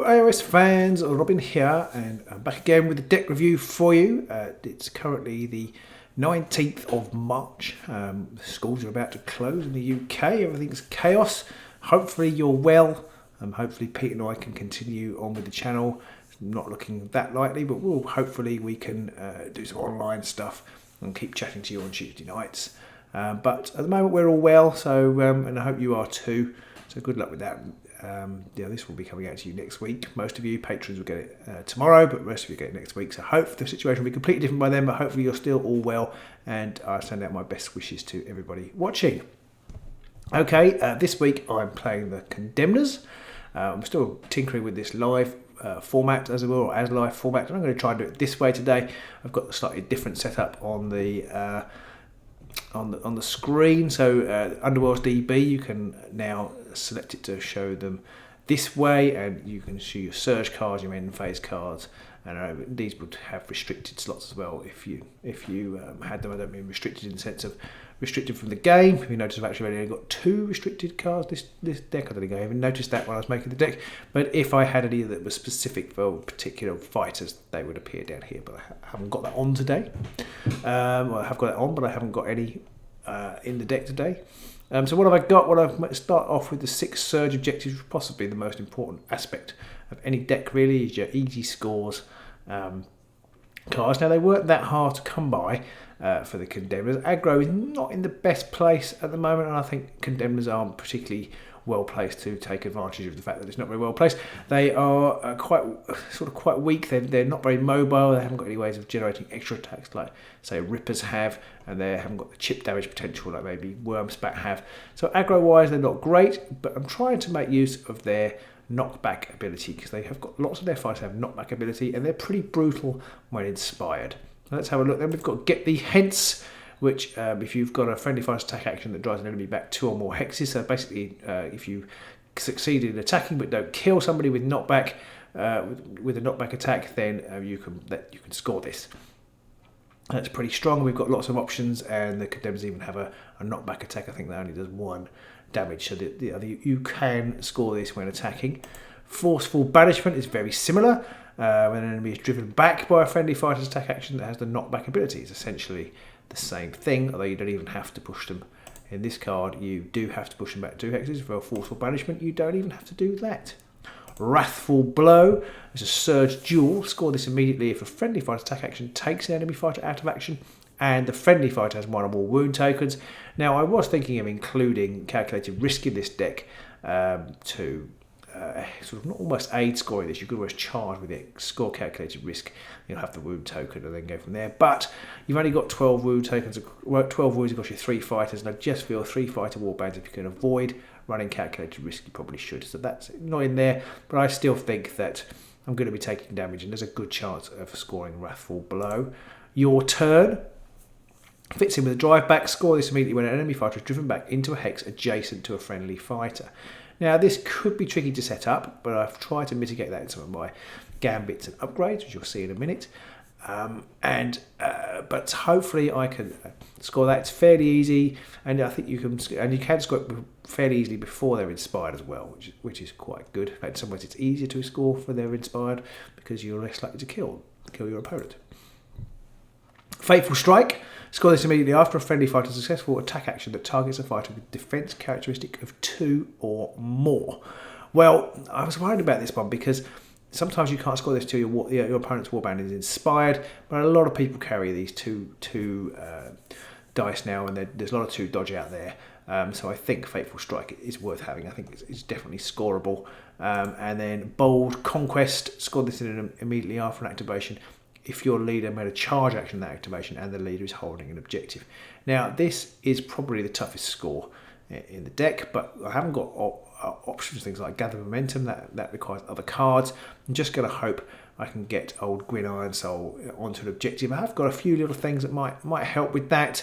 AOS fans, Robin here, and I'm back again with a deck review for you. It's currently the 19th of March. The schools are about to close in the UK. Everything's chaos. Hopefully you're well. Hopefully Pete and I can continue on with the channel. It's not looking that likely, but hopefully we can do some online stuff and keep chatting to you on Tuesday nights. But at the moment we're all well, so and I hope you are too. So good luck with that. This will be coming out to you next week. Most of you patrons will get it tomorrow, but most of you get it next week. So hope the situation will be completely different by then, but hopefully you're still all well, and I send out my best wishes to everybody watching. Okay, this week I'm playing the Condemnors. I'm still tinkering with this live format, as it will, or as live format, and I'm going to try and do it this way today. I've got a slightly different setup on the on the screen. So Underworld's DB, you can now select it to show them this way, and you can see your surge cards, your end phase cards, and these would have restricted slots as well if you had them. I don't mean restricted in the sense of restricted from the game. If you notice, I've actually only got 2 restricted cards this deck. I don't think I even noticed that when I was making the deck, but if I had any that were specific for particular fighters, they would appear down here, but I haven't got that on today. Well, I have got it on, but I haven't got any in the deck today. So what have I got? Well, I've start off with the 6 surge objectives, possibly the most important aspect of any deck really, is your easy scores cards. Now, they weren't that hard to come by for the Condemnors. Aggro is not in the best place at the moment, and I think Condemnors aren't particularly well placed to take advantage of the fact that it's not very well placed. They are quite weak. They're not very mobile. They haven't got any ways of generating extra attacks like, say, Rippers have, and they haven't got the chip damage potential like maybe Wormspat have. So aggro wise, they're not great, but I'm trying to make use of their knockback ability, because they have got lots of their fights have knockback ability, and they're pretty brutal when inspired. So let's have a look. Then we've got Get the Hence, which if you've got a friendly fighter attack action that drives an enemy back 2 or more hexes, so basically if you succeed in attacking but don't kill somebody with knockback with a knockback attack, then you can score this. That's pretty strong. We've got lots of options, and the Condemners even have a knockback attack. I think that only does 1 damage, so you can score this when attacking. Forceful Banishment is very similar. When an enemy is driven back by a friendly fighter's attack action that has the knockback ability, it's essentially the same thing, although you don't even have to push them. In this card, you do have to push them back 2 hexes. For a Forceful Banishment, you don't even have to do that. Wrathful Blow is a surge duel. Score this immediately if a friendly fighter attack action takes an enemy fighter out of action, and the friendly fighter has 1 or more wound tokens. Now, I was thinking of including calculated risk in this deck to sort of not almost aid scoring this. You could always charge with it, score calculated risk, you'll have the wound token and then go from there. But you've only got 12 wound tokens, 12 wounds across your 3 fighters, and I just feel 3 fighter warbands, if you can avoid running calculated risk, you probably should. So that's not in there, but I still think that I'm going to be taking damage, and there's a good chance of scoring Wrathful Blow. Your Turn fits in with a drive back. Score this immediately when an enemy fighter is driven back into a hex adjacent to a friendly fighter. Now, this could be tricky to set up, but I've tried to mitigate that in some of my gambits and upgrades, which you'll see in a minute. But hopefully I can score that. It's fairly easy, and I think you can score it fairly easily before they're inspired as well, which is quite good. In fact, in some ways it's easier to score for they're inspired, because you're less likely to kill your opponent. Fateful Strike. Score this immediately after a friendly fighter's successful attack action that targets a fighter with defense characteristic of 2 or more. Well, I was worried about this one because sometimes you can't score this till your opponent's warband is inspired, but a lot of people carry these two dice now, and there's a lot of 2 dodge out there. So I think Fateful Strike is worth having. I think it's definitely scoreable. And then Bold Conquest. Score this immediately after an activation if your leader made a charge action in that activation and the leader is holding an objective. Now, this is probably the toughest score in the deck, but I haven't got options, things like Gather Momentum, that requires other cards. I'm just going to hope I can get old Gwynne Ironsoul onto an objective. I have got a few little things that might help with that.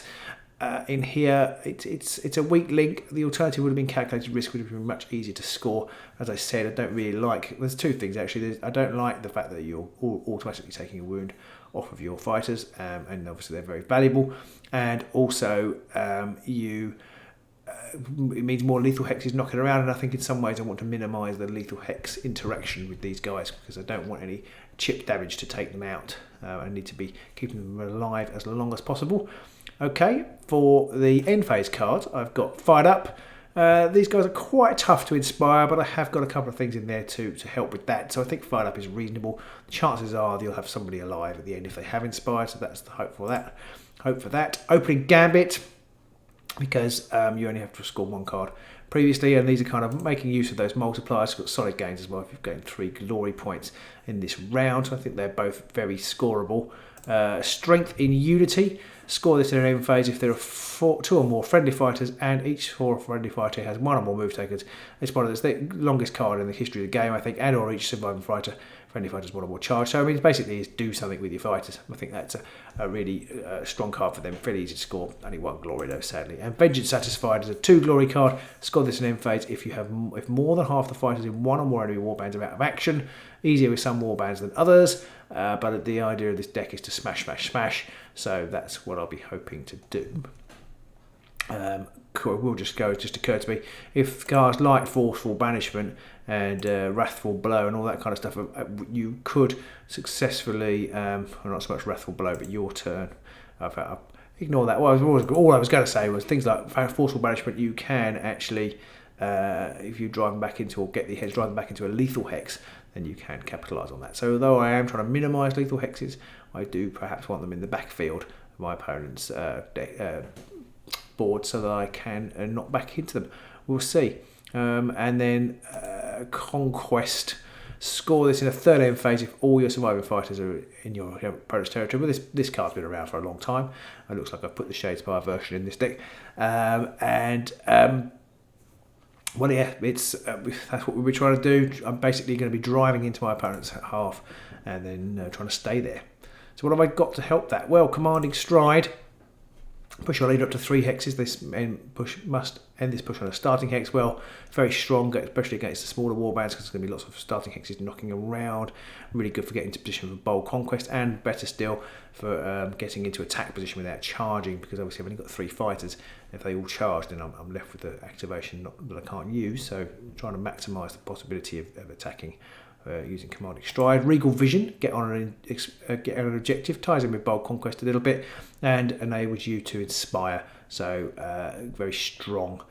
In here, it's a weak link. The alternative would have been calculated risk, would have been much easier to score. As I said, I don't really like. There's 2 things actually. I don't like the fact that you're automatically taking a wound off of your fighters, and obviously they're very valuable. And also, you it means more lethal hexes knocking around, and I think in some ways I want to minimise the lethal hex interaction with these guys because I don't want any chip damage to take them out. I need to be keeping them alive as long as possible. Okay, for the end phase cards, I've got Fired Up. These guys are quite tough to inspire, but I have got a couple of things in there to help with that. So I think Fired Up is reasonable. The chances are that you'll have somebody alive at the end if they have inspired, so that's the hope for that. Opening Gambit, because you only have to score one card previously, and these are kind of making use of those multipliers. You've got solid gains as well if you've gained 3 glory points in this round, so I think they're both very scoreable. Strength in Unity. Score this in an end phase if there are 2 or more friendly fighters, and each friendly fighter has 1 or more move takers. It's one of the longest card in the history of the game, I think, and or each surviving friendly fighters 1 or more charge. So I mean, basically, is do something with your fighters. I think that's a really strong card for them. Fairly easy to score. Only 1 glory though, sadly. And Vengeance Satisfied is a 2 glory card. Score this in end phase if more than half the fighters in 1 or more enemy warbands are out of action. Easier with some warbands than others, but the idea of this deck is to smash, smash, smash. So that's what I'll be hoping to do. Will just occurred to me, if cards like Forceful Banishment and Wrathful Blow and all that kind of stuff, you could successfully, well, not so much Wrathful Blow, but your turn. Ignore that. All I was going to say was things like Forceful Banishment. You can actually, if you drive them back into, or get the hex, drive them back into a lethal hex, then you can capitalise on that. So although I am trying to minimise lethal hexes, I do perhaps want them in the backfield of my opponent's board so that I can knock back into them. We'll see. And then Conquest. Score this in a third end phase if all your surviving fighters are in your opponent's territory. Well, this card's been around for a long time. It looks like I've put the Shadespire version in this deck. Well, yeah, that's what we'll be trying to do. I'm basically going to be driving into my opponent's half and then trying to stay there. So what have I got to help that? Well, Commanding Stride. Push your lead up to 3 hexes. This must end this push on a starting hex. Well, very strong, especially against the smaller warbands, because there's going to be lots of starting hexes knocking around. Really good for getting into position for bold conquest, and better still for getting into attack position without charging, because obviously I've only got 3 fighters. If they all charge, then I'm left with the activation that I can't use. So I'm trying to maximise the possibility of attacking using Commanding Stride. Regal Vision, get on an objective, ties in with Bold Conquest a little bit, and enables you to inspire. So very strong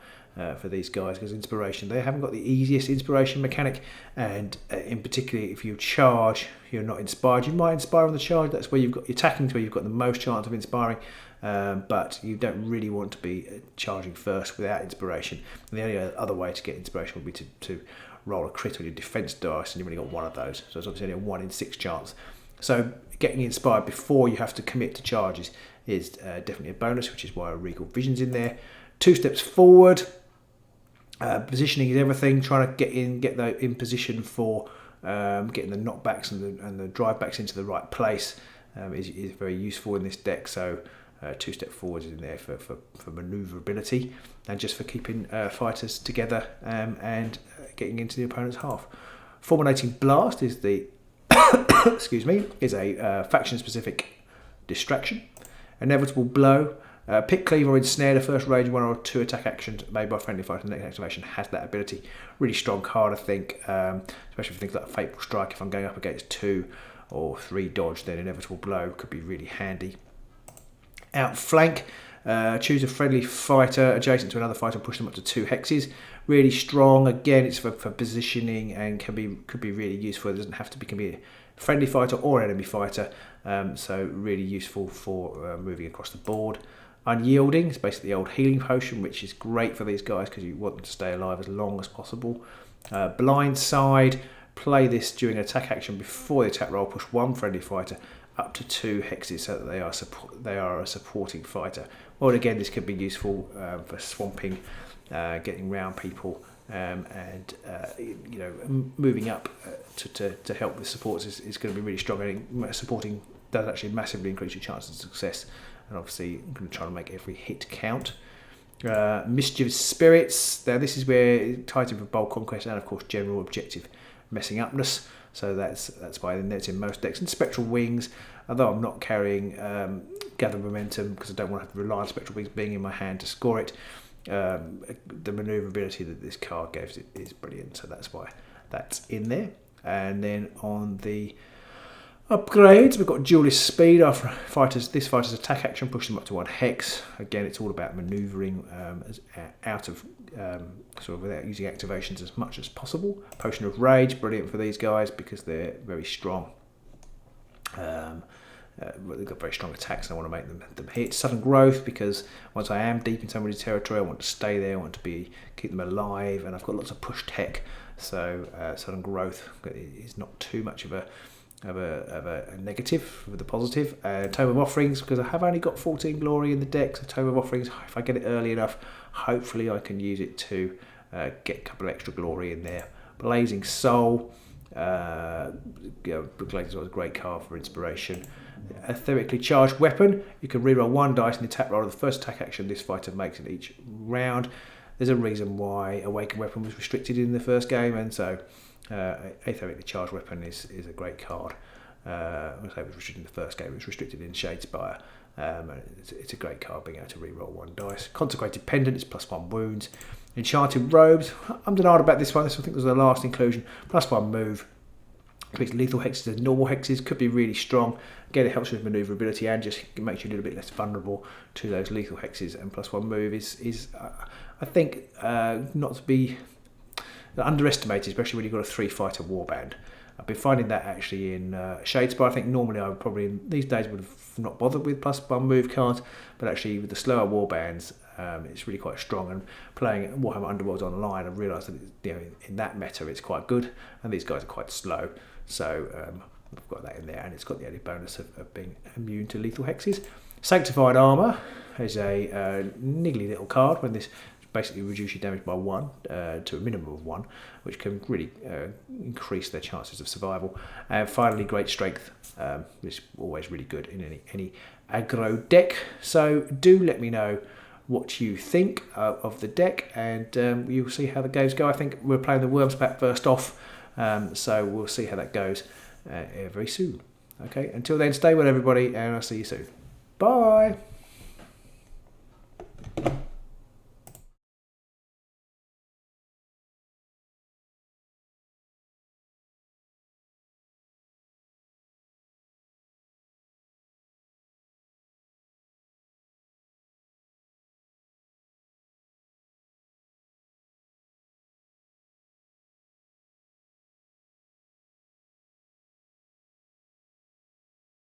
for these guys, because inspiration, they haven't got the easiest inspiration mechanic, and in particular if you charge, you're not inspired. You might inspire on the charge, that's where you've got attacking, to where you've got the most chance of inspiring, but you don't really want to be charging first without inspiration. And the only other way to get inspiration would be to roll a crit on your defense dice, and you've only got 1 of those, so it's obviously only a 1 in 6 chance. So getting inspired before you have to commit to charges is definitely a bonus, which is why Regal Vision's in there. 2 steps forward. Positioning is everything. Trying to get in position for getting the knockbacks and the drive backs into the right place is very useful in this deck. So 2 step forwards in there for manoeuvrability, and just for keeping fighters together and getting into the opponent's half. Fulminating Blast is the excuse me, is a faction specific distraction. Inevitable Blow. Pick, cleave, or ensnare the first range 1 or 2 attack actions made by a friendly fighter. The next activation has that ability. Really strong card, I think, especially for things like Fateful Strike. If I'm going up against 2 or 3 dodge, then Inevitable Blow could be really handy. Outflank. Choose a friendly fighter adjacent to another fighter and push them up to 2 hexes. Really strong. Again, it's for positioning and could be really useful. It doesn't have to be a friendly fighter or enemy fighter. So really useful for moving across the board. Unyielding is basically the old healing potion, which is great for these guys because you want them to stay alive as long as possible. Blindside. Play this during an attack action before the attack roll. Push 1 friendly fighter up to 2 hexes so that they are a supporting fighter. Well, again, this could be useful for swamping, getting round people, and moving up to help with supports is going to be really strong. I think supporting does actually massively increase your chances of success, and obviously I'm going to try to make every hit count. Mischievous Spirits. Now this is where it ties in with Bold Conquest and of course general objective messing upness. So that's why it's in most decks. And Spectral Wings, although I'm not carrying Gather Momentum because I don't want to have to rely on Spectral Wings being in my hand to score it, the manoeuvrability that this card gives is brilliant. So that's why that's in there. And then on the upgrades, we've got duelist speed. This fighter's attack action pushes them up to 1 hex. Again, it's all about manoeuvring out of sort of without using activations as much as possible. Potion of Rage, brilliant for these guys because they're very strong. They've got very strong attacks and I want to make them hit. Sudden Growth, because once I am deep in somebody's territory, I want to stay there, I want to keep them alive, and I've got lots of push tech, so Sudden Growth is not too much of a negative with the positive. Tome of Offerings, because I have only got 14 glory in the deck, so Tome of Offerings, if I get it early enough, hopefully I can use it to get a couple of extra glory in there. Blazing Soul, Gladiator was a great card for inspiration. Etherically Charged Weapon, you can reroll 1 dice in the attack roll of the first attack action this fighter makes in each round. There's a reason why Awakened Weapon was restricted in the first game, and so Etherically Charged Weapon is a great card. I say it was restricted in the first game, it was restricted in Shadespire. It's a great card, being able to reroll 1 dice. Consecrated Pendant is +1 wounds. Enchanted Robes, I'm denied about this one. This I think was the last inclusion. +1 move. Creates lethal hexes and normal hexes, could be really strong. Again, it helps with manoeuvrability and just makes you a little bit less vulnerable to those lethal hexes. And +1 move is I think, not to be underestimated, especially when you've got a 3-fighter warband. I've been finding that actually in Shadespire. I think normally I would probably, these days, would have not bothered with +1 move cards, but actually with the slower warbands, it's really quite strong. And playing Warhammer Underworlds online, I've realised that in that meta it's quite good, and these guys are quite slow. So I've got that in there, and it's got the added bonus of being immune to lethal hexes. Sanctified Armour is a niggly little card when this basically reduces your damage by 1 to a minimum of 1, which can really increase their chances of survival. And finally, Great Strength, which is always really good in any aggro deck. So do let me know what you think of the deck, and you'll see how the games go. I think we're playing the Worms pack first off, so we'll see how that goes very soon. Okay, until then, stay well everybody, and I'll see you soon. Bye.